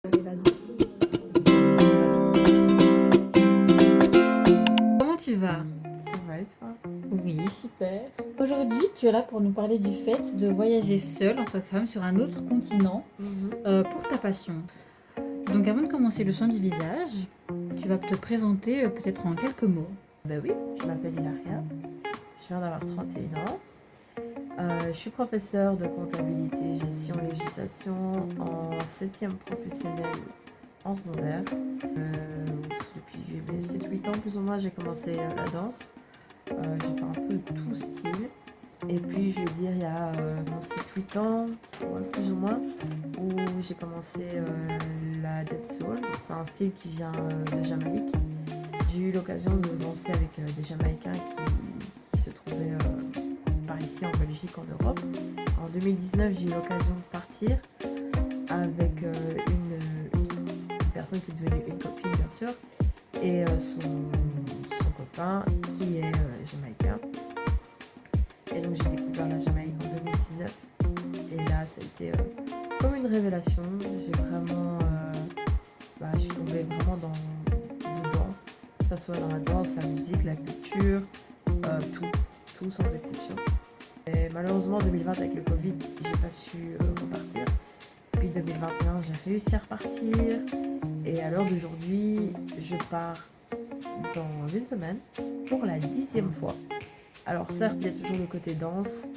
Allez, vas-y. Comment tu vas? Ça va et toi? Oui, super. Aujourd'hui, tu es là pour nous parler du fait de voyager seule en tant que femme sur un autre continent pour ta passion. Donc avant de commencer le soin du visage, tu vas te présenter peut-être en quelques mots. Ben oui, je m'appelle Hilaria, je viens d'avoir 31 ans. Je suis professeure de comptabilité, gestion, législation en 7e professionnel en secondaire. Depuis j'ai 7-8 ans plus ou moins, j'ai commencé la danse. J'ai fait un peu tout style. Et puis je vais dire il y a 7-8 ans, ouais, plus ou moins, où j'ai commencé la dancehall. C'est un style qui vient de Jamaïque. J'ai eu l'occasion de danser avec des Jamaïcains qui se trouvaient par ici en Belgique, en Europe. En 2019, j'ai eu l'occasion de partir avec une personne qui est devenue une copine, bien sûr, et son copain qui est jamaïcain. Et donc j'ai découvert la Jamaïque en 2019. Et là, ça a été comme une révélation. J'ai vraiment... je suis tombée vraiment dedans. Que ce soit dans la danse, la musique, la culture, tout sans exception. Et malheureusement, en 2020, avec le Covid, j'ai pas su repartir. Puis 2021, j'ai réussi à repartir. Et à l'heure d'aujourd'hui, je pars dans une semaine pour la 10e fois. Alors certes, il y a toujours le côté danse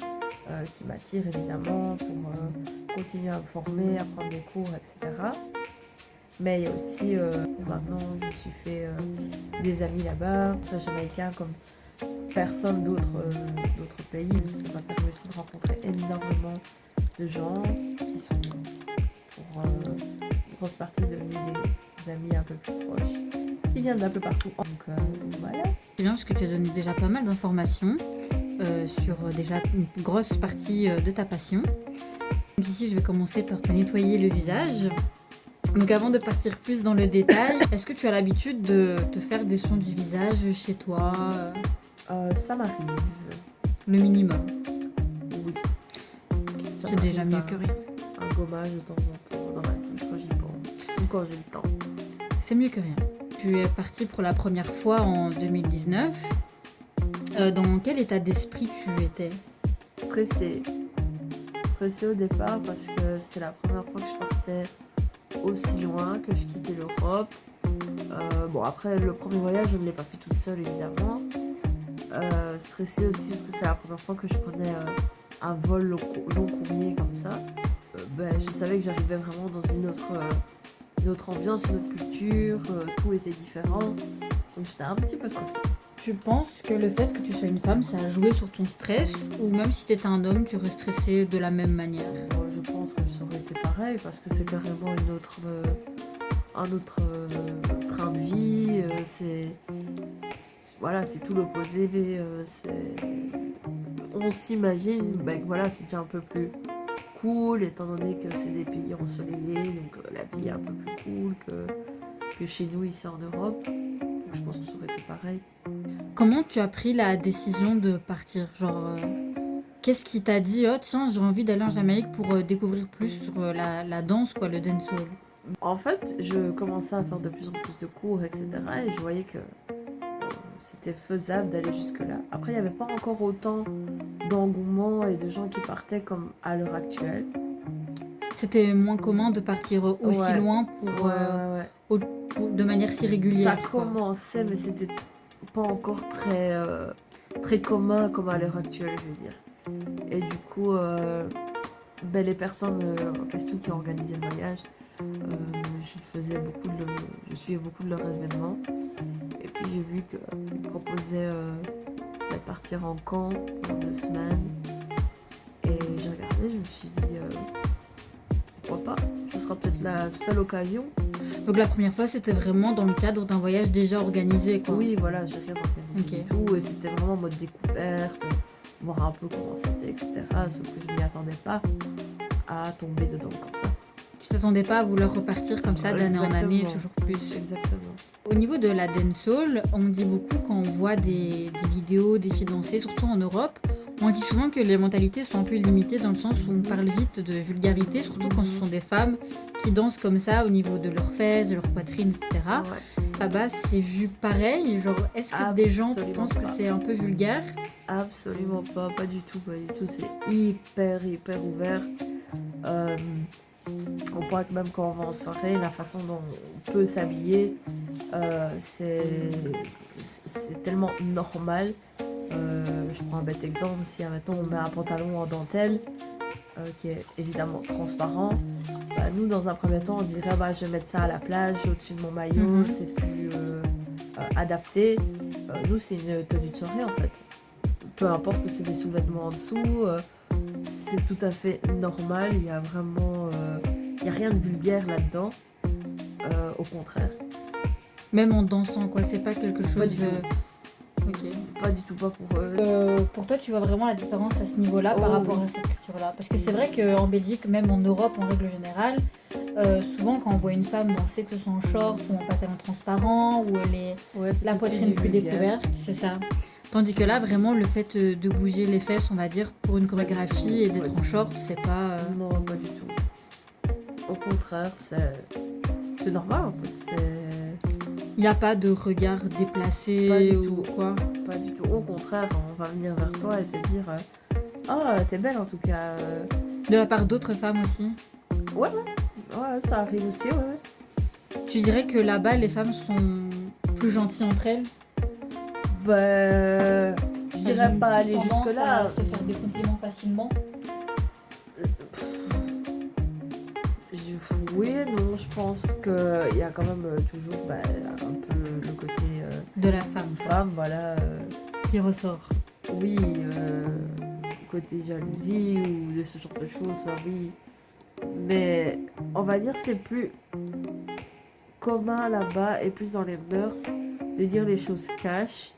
qui m'attire évidemment pour continuer à me former, à prendre des cours, etc. Mais il y a aussi, maintenant, je me suis fait des amis là-bas, soit jamaïcains comme personne d'autres pays. Ça m'a permis aussi de rencontrer énormément de gens qui sont pour une grosse partie devenus des amis un peu plus proches, qui viennent d'un peu partout. Donc voilà. C'est bien parce que tu as donné déjà pas mal d'informations sur déjà une grosse partie de ta passion. Donc ici, je vais commencer par te nettoyer le visage. Donc avant de partir plus dans le détail, est-ce que tu as l'habitude de te faire des soins du visage chez toi? Ça m'arrive. Le minimum. Oui. Ça C'est déjà m'arrive mieux que rien. Un gommage de temps en temps dans ma douche quand j'y pense. Ou quand j'ai le temps. C'est mieux que rien. Tu es partie pour la première fois en 2019. Dans quel état d'esprit tu étais? Stressée. Stressée au départ parce que c'était la première fois que je partais aussi loin, que je quittais l'Europe. Bon, après le premier voyage, je ne l'ai pas fait toute seule évidemment. Stressée aussi parce que c'est la première fois que je prenais un vol long courrier comme ça. Je savais que j'arrivais vraiment dans une autre ambiance, une autre culture, tout était différent. Donc j'étais un petit peu stressée. Tu penses que le fait que tu sois une femme, ça a joué sur ton stress? Ou même si tu étais un homme, tu aurais stressé de la même manière? Je pense que ça aurait été pareil parce que c'est carrément un autre train de vie. C'est tout l'opposé. On s'imagine que voilà, c'est déjà un peu plus cool étant donné que c'est des pays ensoleillés, donc la vie est un peu plus cool que chez nous ici en Europe. Donc je pense que ça aurait été pareil. Comment tu as pris la décision de partir? Qu'est-ce qui t'a dit, oh tiens, j'ai envie d'aller en Jamaïque pour découvrir plus sur la danse, quoi, le dancehall? En fait, je commençais à faire de plus en plus de cours, etc. Et je voyais que c'était faisable d'aller jusque-là. Après, il n'y avait pas encore autant d'engouement et de gens qui partaient comme à l'heure actuelle. C'était moins commun de partir aussi loin de manière si régulière. Ça commençait, mais c'était pas encore très commun comme à l'heure actuelle, je veux dire. Et du coup, les personnes en question qui ont organisé le voyage, je suivais beaucoup de leurs événements. Et puis j'ai vu qu'ils proposaient de partir en camp pour 2 semaines. Et j'ai regardé, je me suis dit pourquoi pas, ce sera peut-être la seule occasion. Donc la première fois, c'était vraiment dans le cadre d'un voyage déjà organisé, quoi. Oui, voilà, j'ai rien organisé du tout. Et c'était vraiment en mode découverte, voir un peu comment c'était, etc. Sauf que je ne m'y attendais pas à tomber dedans comme ça. Tu t'attendais pas à vouloir repartir comme ça d'année en année, toujours plus. Exactement. Au niveau de la dancehall, on dit beaucoup quand on voit des vidéos, des filles danser, surtout en Europe, On dit souvent que les mentalités sont un peu limitées dans le sens où on parle vite de vulgarité, surtout quand ce sont des femmes qui dansent comme ça au niveau de leurs fesses, de leur poitrine, etc. Ouais. Là-bas, c'est vu pareil. Genre, est-ce que des gens Absolument pensent que pas. c'est un peu vulgaire? Absolument pas du tout, pas du tout. C'est hyper ouvert. Euh, on voit que même quand on va en soirée, la façon dont on peut s'habiller, c'est tellement normal. Je prends un bête exemple, si admettons on met un pantalon en dentelle, qui est évidemment transparent, bah, nous dans un premier temps on se dirait bah, je vais mettre ça à la plage au-dessus de mon maillot, c'est plus adapté. Nous c'est une tenue de soirée en fait. Peu importe que c'est des sous-vêtements en dessous, c'est tout à fait normal, il y a vraiment il y a rien de vulgaire là-dedans, au contraire. Même en dansant, quoi. C'est pas quelque chose... Pas du tout. Ok. Pas du tout, pas pour eux. Pour toi, tu vois vraiment la différence à ce niveau-là par Oh, rapport oui. à cette culture-là? Parce que c'est vrai qu'en Belgique, même en Europe en règle générale, souvent quand on voit une femme danser, que ce soit en short ou en pantalon transparent, ou Ouais, c'est la tout de suite poitrine du plus vulgaire. découverte, c'est ça. Tandis que là, vraiment, le fait de bouger les fesses, on va dire, pour une chorégraphie et d'être en short, c'est pas... Non, pas du tout. Au contraire, c'est normal en fait. Il n'y a pas de regard déplacé Pas du ou tout. quoi. Pas du tout. Au contraire, on va venir vers toi et te dire ah, t'es belle en tout cas. De la part d'autres femmes aussi. Ouais, ça arrive aussi, ouais. Tu dirais que là-bas, les femmes sont plus gentilles entre elles? Bah, je dirais pas aller jusque-là. Se faire des compliments facilement. Oui et non, je pense qu'il y a quand même toujours bah, un peu le côté De la femme, femme, voilà. qui ressort. Oui, côté jalousie ou de ce genre de choses, oui. Mais on va dire c'est plus commun là-bas et plus dans les mœurs de dire les choses cash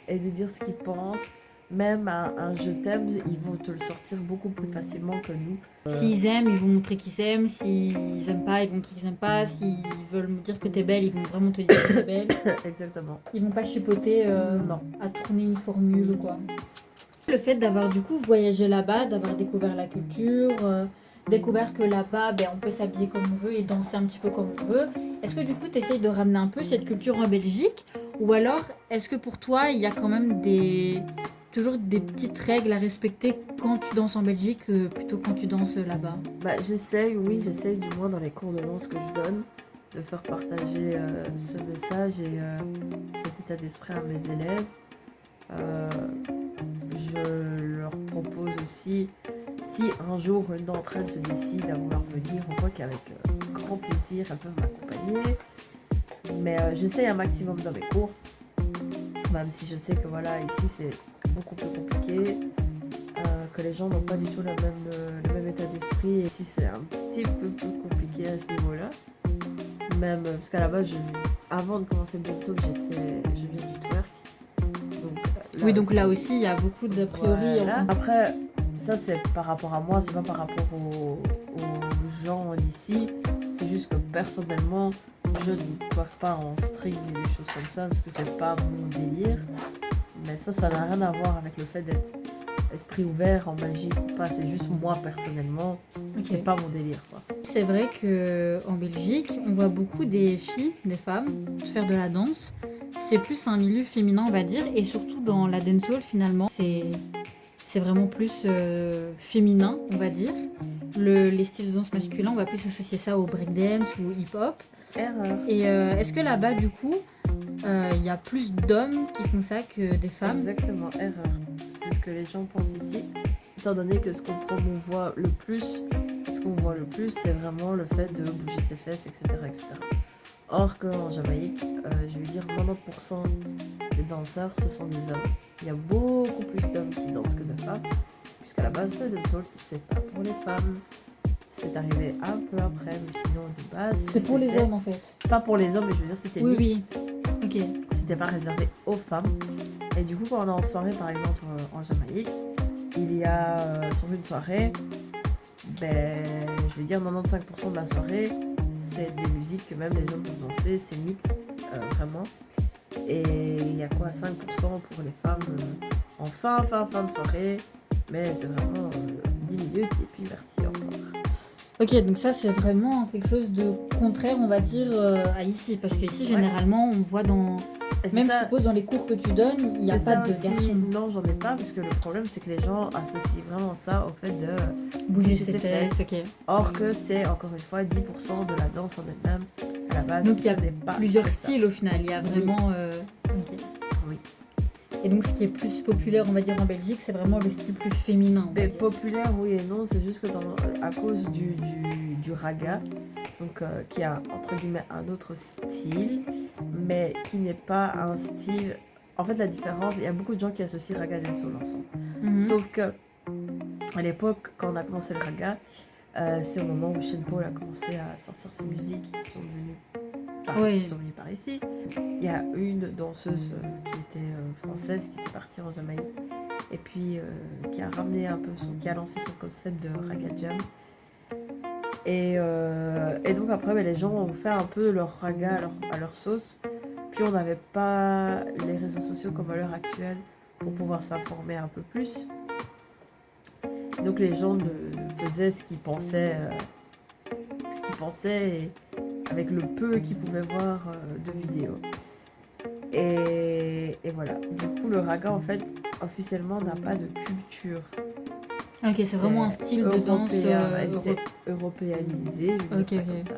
et de dire ce qu'ils pensent. Même un je t'aime, ils vont te le sortir beaucoup plus facilement que nous. S'ils aiment, ils vont montrer qu'ils aiment. S'ils aiment pas, ils vont montrer qu'ils aiment pas. S'ils veulent me dire que t'es belle, ils vont vraiment te dire que t'es belle. Exactement. Ils vont pas chipoter Non. à tourner une formule ou quoi. Le fait d'avoir du coup voyagé là-bas, d'avoir découvert la culture, découvert que là-bas, on peut s'habiller comme on veut et danser un petit peu comme on veut. Est-ce que du coup, tu essayes de ramener un peu cette culture en Belgique? Ou alors, est-ce que pour toi, il y a quand même toujours des petites règles à respecter quand tu danses en Belgique plutôt quand tu danses là-bas? Bah, j'essaye du moins dans les cours de danse que je donne, de faire partager ce message et cet état d'esprit à mes élèves. Je leur propose aussi, si un jour une d'entre elles se décide à vouloir venir, on voit qu'avec grand plaisir, elles peuvent m'accompagner. Mais j'essaye un maximum dans mes cours, même si je sais que voilà, ici c'est beaucoup plus compliqué, que les gens n'ont pas du tout le même état d'esprit. Et ici c'est un petit peu plus compliqué à ce niveau-là. Même parce qu'à la base, avant de commencer le dancehall, je viens du twerk. Oui, donc là aussi, il y a beaucoup d'a priori. Voilà. Après, ça c'est par rapport à moi, c'est pas par rapport aux gens d'ici. C'est juste que personnellement, je ne twerk pas en string et des choses comme ça parce que c'est pas mon délire. Mais ça n'a rien à voir avec le fait d'être esprit ouvert en Belgique ou pas. C'est juste moi personnellement, c'est pas mon délire, quoi. C'est vrai qu'en Belgique, on voit beaucoup des filles, des femmes, faire de la danse. C'est plus un milieu féminin, on va dire, et surtout dans la dancehall, finalement, c'est vraiment plus féminin, on va dire. Les styles de danse masculins, on va plus associer ça au breakdance ou hip-hop. Erreur. Et est-ce que là-bas, du coup, il y a plus d'hommes qui font ça que des femmes? Exactement, erreur. C'est ce que les gens pensent ici. Étant donné que ce qu'on promouvoit le plus, c'est vraiment le fait de bouger ses fesses, etc. etc. Or qu'en Jamaïque, je veux dire 90% des danseurs, ce sont des hommes. Il y a beaucoup plus d'hommes qui dansent que de femmes, puisqu'à la base, le dancehall, c'est pas pour les femmes. C'est arrivé un peu après, mais sinon, de base... C'est pour les hommes, en fait. Pas pour les hommes, mais je veux dire, c'était mixte. Ok. C'était pas réservé aux femmes. Et du coup, quand on est en soirée, par exemple, en Jamaïque, il y a sur une soirée, je veux dire 95% de la soirée, c'est des musiques que même les hommes peuvent danser, c'est mixte, vraiment. Et il y a quoi, 5% pour les femmes en fin de soirée. Mais c'est vraiment 10 minutes et puis merci, au revoir. Ok, donc ça c'est vraiment quelque chose de contraire, on va dire, à ici. Parce qu'ici, généralement, on voit dans... Et c'est Même, je ça, suppose, dans les cours que tu donnes, il n'y a c'est pas ça de aussi. garçons. Non, j'en ai pas, parce que le problème, c'est que les gens associent vraiment ça au fait de Bouger bouger ses ses fesses. fesses, ok. Or que c'est, encore une fois, 10% de la danse en elle-même. À la base, Donc il y a ce n'est pas plusieurs que ça. styles au final, il y a vraiment... Ok. Oui. Et donc ce qui est plus populaire, on va dire, en Belgique, c'est vraiment le style plus féminin. On va Mais dire. populaire, oui et non, c'est juste que à cause du raga, donc qui a entre guillemets un autre style, mais qui n'est pas un style. En fait, la différence, il y a beaucoup de gens qui associent raga et dancehall ensemble. Mhm. Sauf que à l'époque, quand on a commencé le raga, c'est au moment où Sean Paul a commencé à sortir ses musiques qui sont venues par ici. Il y a une danseuse qui était française qui était partie en Jamaïque et puis qui a ramené un peu qui a lancé son concept de raga jam. Et donc après, les gens ont fait un peu leur raga à leur sauce. Puis on n'avait pas les réseaux sociaux comme à l'heure actuelle pour pouvoir s'informer un peu plus. Donc les gens faisaient ce qu'ils pensaient, et avec le peu qu'ils pouvaient voir de vidéos. Et voilà. Du coup, le raga, en fait, officiellement, n'a pas de culture. Ok, c'est vraiment un style de danse c'est européanisé, je vais dire ça comme ça.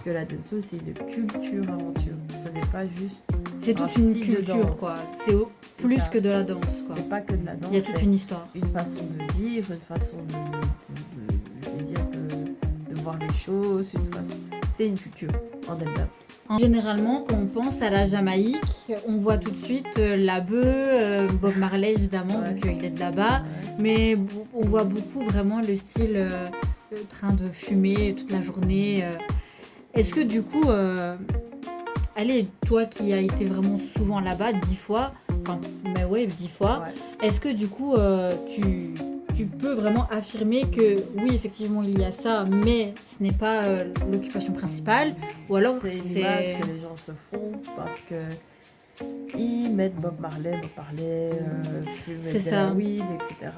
Que la dancehall, c'est une culture aventure. Ce n'est pas juste. C'est toute une culture, quoi. C'est plus que de la danse, quoi. C'est pas que de la danse. Il y a toute une histoire. Une façon de vivre, une façon de voir les choses, une façon. C'est une culture en elle-même. Généralement, quand on pense à la Jamaïque, on voit tout de suite la bœuf, Bob Marley évidemment, vu qu'il est de là-bas. Mais on voit beaucoup vraiment le style train de fumer toute la journée. Est-ce que du coup, allez, toi qui as été vraiment souvent là-bas, 10 fois, enfin, mais ouais, 10 fois, est-ce que du coup, tu peux vraiment affirmer que oui, effectivement, il y a ça, mais ce n'est pas l'occupation principale, ou alors c'est une image que les gens se font parce que ils mettent Bob Marley, fumer de la weed, etc.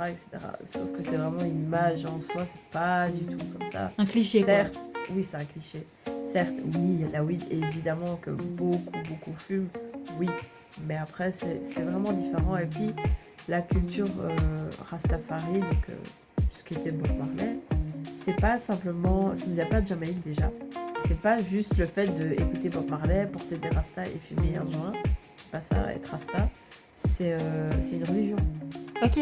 Sauf que c'est vraiment une image en soi, c'est pas du tout comme ça. Un cliché, certes, quoi. Oui, c'est un cliché. Certes, oui, il y a de la weed, et évidemment que beaucoup fument, oui. Mais après, c'est vraiment différent. Et puis, la culture Rastafari, donc ce qui était Bob Marley, c'est pas simplement, ça ne vient pas de Jamaïque déjà. C'est pas juste le fait d'écouter Bob Marley, porter des rastas et fumer un joint. C'est pas ça, être rasta. C'est une religion. Ok.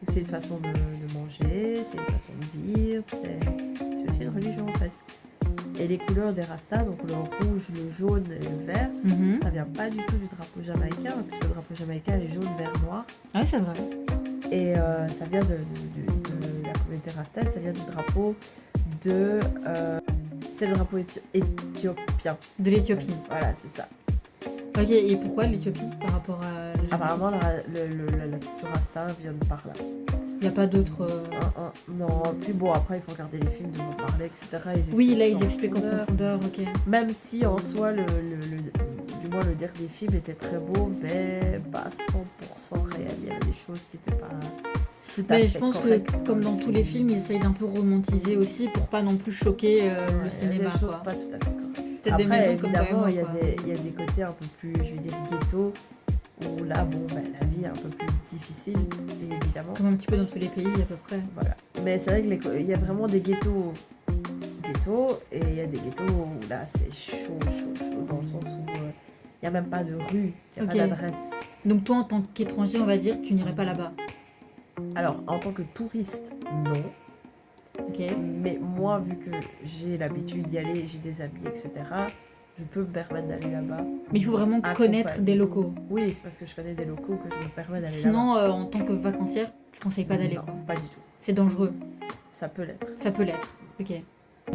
C'est une façon de manger, c'est une façon de vivre, c'est aussi une religion en fait. Et les couleurs des rastas, donc le rouge, le jaune et le vert, ça vient pas du tout du drapeau jamaïcain, puisque le drapeau jamaïcain est jaune, vert, noir. Ah, c'est vrai. Et ça vient de la communauté rasta, ça vient du drapeau c'est le drapeau éthiopien. De l'Éthiopie. Voilà, c'est ça. Ok, et pourquoi l'Éthiopie par rapport à... Apparemment, la culture rasta vient de par là. Il n'y a pas d'autres... Non, puis bon, après, il faut regarder les films de Bob Marley, etc. Oui, là, ils expliquent en profondeur, ok. Même si, en soi, du moins, le dernier film était très beau, mais pas 100% réel. Il y avait des choses qui n'étaient pas tout à fait je pense que, comme dans tous les films, ils essayent d'un peu romantiser aussi pour pas non plus choquer le cinéma. Il y a des choses quoi. pas tout à fait correctes. Peut-être des maisons comme évidemment, ça. Il y a des côtés un peu plus, je vais dire, ghetto, où là, la vie est un peu plus difficile, et évidemment. Comme un petit peu dans tous les pays, à peu près. Voilà. Mais c'est vrai qu'il y a vraiment des ghettos, et il y a des ghettos où là, c'est chaud, dans le sens où il n'y a même pas de rue, il n'y a pas d'adresse. Donc toi, en tant qu'étranger, on va dire que tu n'irais pas là-bas. Alors, en tant que touriste, non. Okay. Mais moi, vu que j'ai l'habitude d'y aller, j'ai des amis, etc., je peux me permettre d'aller là-bas. Mais il faut vraiment connaître des locaux. Oui, c'est parce que je connais des locaux que je me permets d'aller là-bas. Sinon, en tant que vacancière, tu ne conseilles pas d'aller, non, quoi. Pas du tout. C'est dangereux. Ça peut l'être. Ça peut l'être, ok.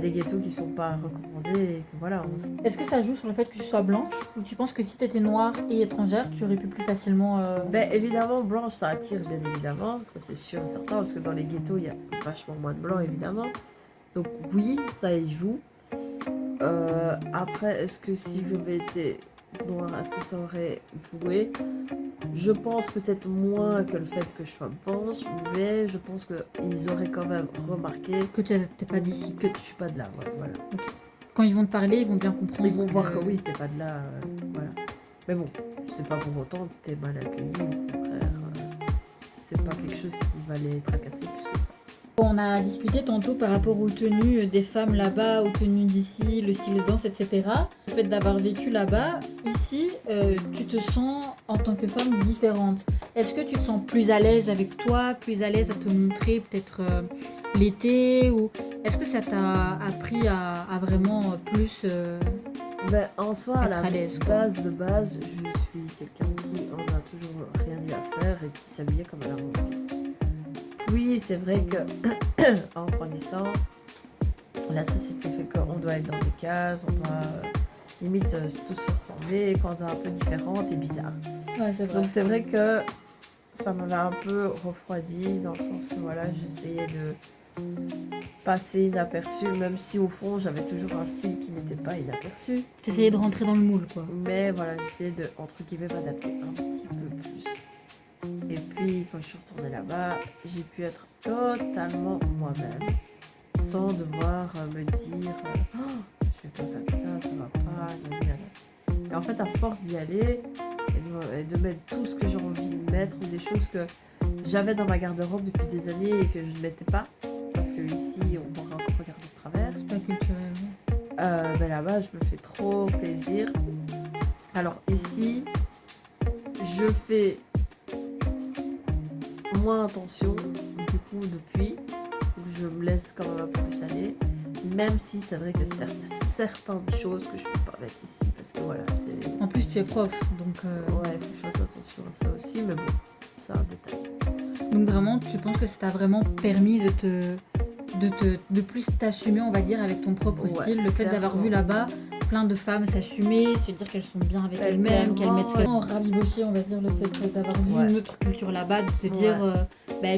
Des ghettos qui sont pas recommandés et que voilà. Est-ce que ça joue sur le fait que tu sois blanche ou tu penses que si tu étais noire et étrangère, tu aurais pu plus facilement... évidemment, blanche, ça attire bien évidemment, ça c'est sûr et certain, parce que dans les ghettos, il y a vachement moins de blancs évidemment. Donc oui, ça y joue. Après, est-ce que si j'avais été noir, est-ce que ça aurait joué? Je pense peut-être moins que le fait que je sois blanche, mais je pense qu'ils auraient quand même remarqué Que tu n'es pas d'ici. que je suis pas de là, ouais, voilà. Quand ils vont te parler, ils vont bien comprendre. Ils vont voir que oui, t'es pas de là, voilà. Mais bon, c'est pas pour autant que t'es mal accueilli, au contraire, c'est pas quelque chose qui va les tracasser plus que ça. On a discuté tantôt par rapport aux tenues des femmes là-bas, aux tenues d'ici, le style de danse, etc. Le fait d'avoir vécu là-bas, ici, tu te sens en tant que femme différente. Est-ce que tu te sens plus à l'aise avec toi, plus à l'aise à te montrer peut-être l'été ou est-ce que ça t'a appris à vraiment plus Ben, en soi, à la être à l'aise, quoi. base de base, je suis quelqu'un qui en a toujours rien eu à faire et qui s'habillait comme elle a envie. Oui, c'est vrai que en grandissant, la société fait qu'on doit être dans des cases, on doit limite tous se ressembler, et quand on est un peu différent, t'es bizarre. Ouais, c'est vrai. Donc c'est vrai que ça m'avait un peu refroidi dans le sens que voilà, j'essayais de passer inaperçu, même si au fond j'avais toujours un style qui n'était pas inaperçu. T'essayais de rentrer dans le moule, quoi. Mais voilà, j'essayais de, entre guillemets, m'adapter un petit peu plus. Et puis, quand je suis retournée là-bas, j'ai pu être totalement moi-même, sans devoir me dire oh, je vais pas faire ça, ça va pas. Et en fait, à force d'y aller, et de mettre tout ce que j'ai envie de mettre, ou des choses que j'avais dans ma garde-robe depuis des années et que je ne mettais pas, parce que ici, on pourrait encore regarder de travers. C'est pas culturel. Ben là-bas, je me fais trop plaisir. Alors ici, je fais moins attention, du coup, depuis. Je me laisse quand même un peu plus aller. Même si c'est vrai que il y a certaines choses que je peux pas mettre ici. Parce que voilà, c'est... En plus, tu es prof, donc... Ouais, il faut que je fasse attention à ça aussi. Mais bon, c'est un détail. Donc vraiment, tu penses que ça t'a vraiment permis de plus t'assumer, on va dire, avec ton propre Ouais, style. Le fait d'avoir clairement. vu là-bas plein de femmes s'assumer, se dire qu'elles sont bien avec elles-mêmes, qu'elles mettent ce qu'elles ont, rabibocher, on va dire, le fait d'avoir vu Ouais. une autre culture là-bas, de te dire,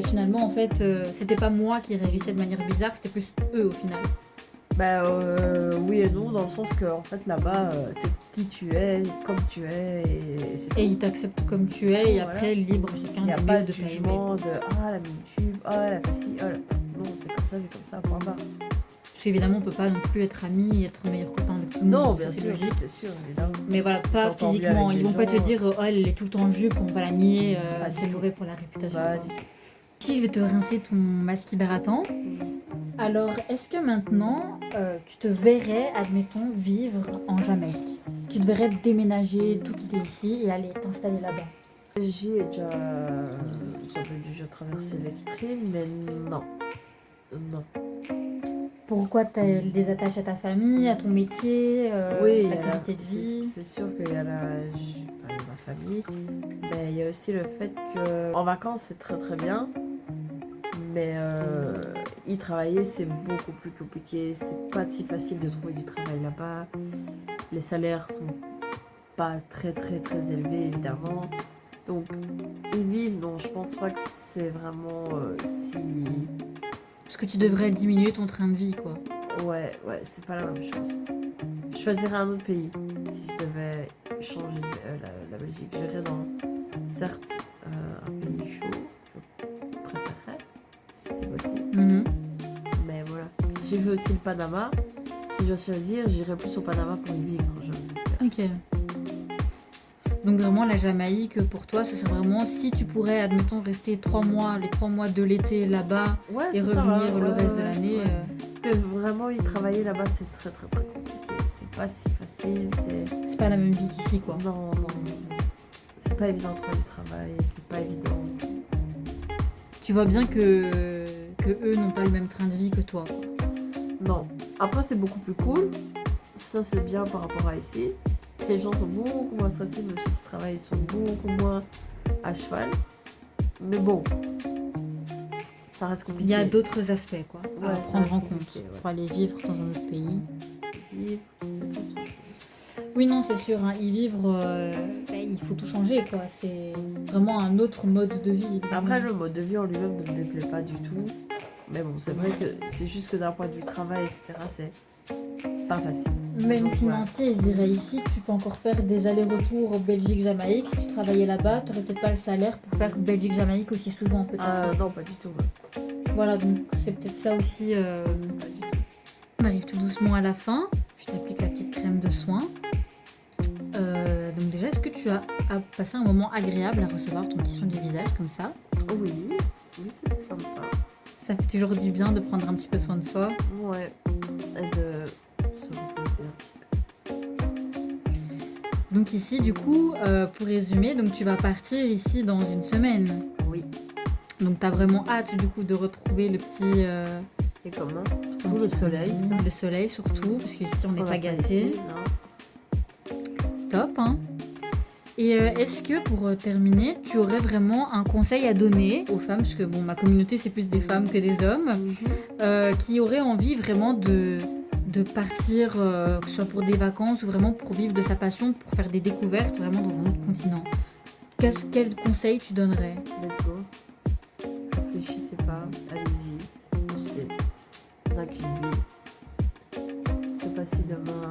finalement, en fait, c'était pas moi qui réagissais de manière bizarre, c'était plus eux au final. Bah oui et non, dans le sens que en fait là-bas, t'es qui tu es, comme tu es, et c'est tout. Et ils t'acceptent comme tu es, et Voilà. après, libre, chacun Il n'y a d'aimer pas ou de de pas aimer. jugement de ah la mini-tube, ah elle a fait ci, ah la... Non, t'es comme ça, point barre. Parce qu'évidemment, on peut pas non plus être amis et être meilleur copain avec tout le monde. Non, ça, bien c'est sûr, logique. c'est sûr, évidemment. Mais voilà, pas T'entends bien physiquement. avec Ils les vont pas te gens. dire oh, elle est tout le temps en jupe, on va la nier, Pas du c'est tout. mauvais pour la réputation. Pas quoi. du tout. Si je vais te rincer ton masque hydratant, alors est-ce que maintenant tu te verrais, admettons, vivre en Jamaïque? Tu te verrais déménager, tout quitter ici et aller t'installer là-bas? J'y ai déjà... Ça peut déjà traverser l'esprit, mais non. Non. Pourquoi tu as des attaches à ta famille, à ton métier, Oui, la il y a la- qualité de vie? c'est sûr qu'il y a il y a ma famille, mais il y a aussi le fait que en vacances c'est très très bien, mais y travailler c'est beaucoup plus compliqué, c'est pas si facile de trouver du travail là-bas, les salaires sont pas très très très élevés évidemment, donc y vivre, non, je pense pas que c'est vraiment si... Parce que tu devrais diminuer ton train de vie, quoi. Ouais, c'est pas la même chose. Je choisirais un autre pays si je devais changer la Belgique. J'irais dans, certes, un pays chaud, je préférerais, si c'est possible. Mhm. Mais voilà. J'ai vu aussi le Panama. Si je dois choisir, j'irais plus au Panama pour y vivre, j'ai envie de dire. Ok. Donc vraiment la Jamaïque pour toi ce serait vraiment si tu pourrais admettons rester 3 mois, les 3 mois de l'été là-bas Ouais, et c'est ça, revenir ouais, le reste de ouais, l'année. ouais. Parce que vraiment y travailler là-bas c'est très très très compliqué. C'est pas si facile, C'est pas la même vie qu'ici quoi. Non. C'est pas évident de trouver du travail, c'est pas évident. Tu vois bien que eux n'ont pas le même train de vie que toi. Non. Après, c'est beaucoup plus cool. Ça, c'est bien par rapport à ici. Les gens sont beaucoup moins stressés, même ceux qui travaillent sont beaucoup moins à cheval. Mais bon, ça reste Il compliqué. y a d'autres aspects quoi à Ouais, ça prendre reste en compte compliqué, ouais. pour aller vivre dans un autre pays. Vivre, c'est autre chose. Oui non c'est sûr, hein, y vivre il faut tout changer quoi. C'est vraiment un autre mode de vie. évidemment. Après, le mode de vie en lui-même ne me déplaît pas du tout. Mais bon, c'est vrai que c'est juste que d'un point de vue travail, etc., c'est pas facile. Même Donc, financier, je dirais ici que tu peux encore faire des allers-retours Belgique-Jamaïque. Si tu travaillais là-bas, tu n'aurais peut-être pas le salaire pour faire Belgique-Jamaïque aussi souvent peut-être. Non, pas du tout. Voilà, donc c'est peut-être ça aussi. Pas du tout. On arrive tout doucement à la fin. Je t'applique la petite crème de soin. Donc déjà, est-ce que tu as passé un moment agréable à recevoir ton petit soin du visage comme ça? Oui, c'était sympa. Ça fait toujours du bien de prendre un petit peu soin de soi. Ouais, et de se reposer un petit Donc ici, du coup, pour résumer, donc tu vas partir ici dans une semaine. peu. Oui, Donc tu as vraiment hâte du coup de retrouver le petit... et comment? ton Surtout le petit soleil. soleil. Le soleil surtout, parce qu'ici on n'est pas gâtés. Top, hein. Et est-ce que pour terminer, tu aurais vraiment un conseil à donner aux femmes, parce que bon, ma communauté c'est plus des femmes que des hommes, qui auraient envie vraiment de partir, que ce soit pour des vacances ou vraiment pour vivre de sa passion, pour faire des découvertes vraiment dans un autre continent. Quel conseil tu donnerais? Let's go. Réfléchissez pas, allez-y, foncez. On n'a qu'une vie. Je sais pas si demain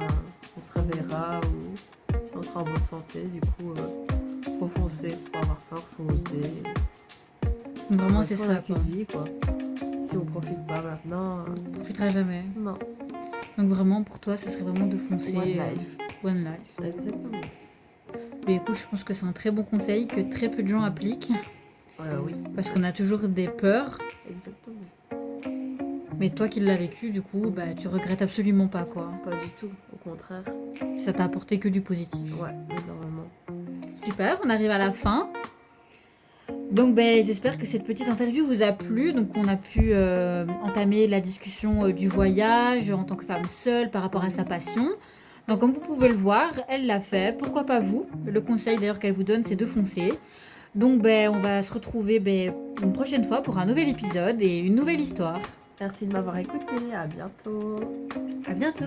on se réveillera ou si on sera en bonne santé. Du coup, faut foncer, faut pas avoir peur, faut oser. Vraiment, c'est On ça, n'a quoi. qu'une vie, quoi. Si on profite pas maintenant, On profitera jamais. non. Donc vraiment, pour toi, ce serait vraiment de foncer. One life. One life. Exactement. Mais écoute, je pense que c'est un très bon conseil que très peu de gens appliquent. Oui, Parce qu'on a toujours des peurs. exactement. Mais toi qui l'as vécu, du coup, bah, tu regrettes absolument pas, quoi. Pas du tout, au contraire. Ça t'a apporté que du positif. Ouais, énormément. Super, on arrive à la fin. Donc ben, j'espère que cette petite interview vous a plu. Donc on a pu entamer la discussion du voyage en tant que femme seule par rapport à sa passion. Donc comme vous pouvez le voir, elle l'a fait. Pourquoi pas vous? Le conseil d'ailleurs qu'elle vous donne, c'est de foncer. Donc ben, on va se retrouver une prochaine fois pour un nouvel épisode et une nouvelle histoire. Merci de m'avoir écouté. À bientôt. À bientôt.